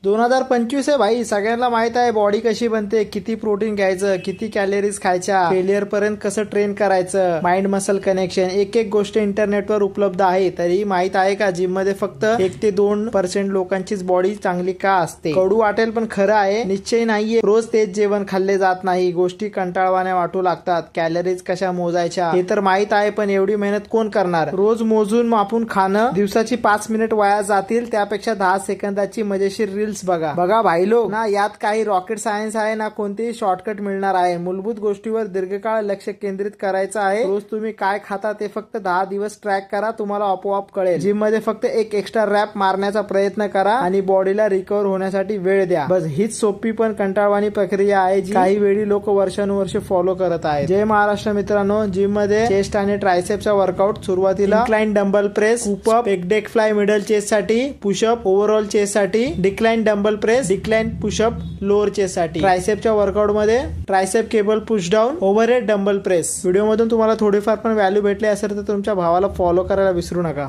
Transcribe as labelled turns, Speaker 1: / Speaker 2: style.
Speaker 1: 2025 आहे भाई. सगळ्यांना माहित आहे बॉडी कशी बनते, किती प्रोटीन घ्यायचं, किती कॅलरीज खायच्या, फेलियर पर्यंत कसं ट्रेन करायचं, माइंड मसल कनेक्शन, एक एक गोष्ट इंटरनेटवर उपलब्ध आहे. तरी माहित आहे का जिम मध्ये फक्त 1 ते 2% लोकांचीच बॉडी चांगली का असते. कडू वाटेल पण खरं आहे. निश्चय नाहीये रोज तेच जेवण खाल्ले जात नाही. गोष्टी कंटाळवाण्या वाटू लागतात. कॅलरीज कशा मोजायच्या हे तर माहित आहे, पण एवढी मेहनत कोण करणार. रोज मोजून मापून खाणं, दिवसाची 5 मिनिट वाया जातील त्यापेक्षा 10 सेकंदाची मजेशीर रील्स बघा भाई लोक ना. यात काही रॉकेट सायन्स आहे ना कोणतेही शॉर्टकट मिळणार आहे. मूलभूत गोष्टीवर दीर्घकाळ लक्ष केंद्रित करायचं आहे. रोज तुम्ही काय खाता ते फक्त 10 दिवस ट्रॅक करा, तुम्हाला आपोआप कळेल. जिम मध्ये फक्त एक एक्स्ट्रा रॅप मारण्याचा प्रयत्न करा आणि बॉडीला रिकव्हर होण्यासाठी वेळ द्या. बस हीच सोपी पण कंटाळवाणी प्रक्रिया आहे जी काही वेळी लोक वर्षानुवर्षे फॉलो करत आहेत. जय महाराष्ट्र मित्रांनो. जिम मध्ये चेस्ट आणि ट्रायसेपचा वर्कआउट. सुरुवातीला इन्क्लाइन डंबल प्रेस, पुपअप, pec deck fly middle chest साठी, पुशअप ओव्हरऑल चेस्ट साठी, decline dumbbell press, decline pushup lower chest साठी. ट्रायसेपच्या वर्कआउट मध्ये tricep cable push down, overhead dumbbell press. Video मधून तुम्हाला थोडीफार पण व्हॅल्यू भेटली असेल तर तुमच्या भावाला फॉलो करायला विसरू नका.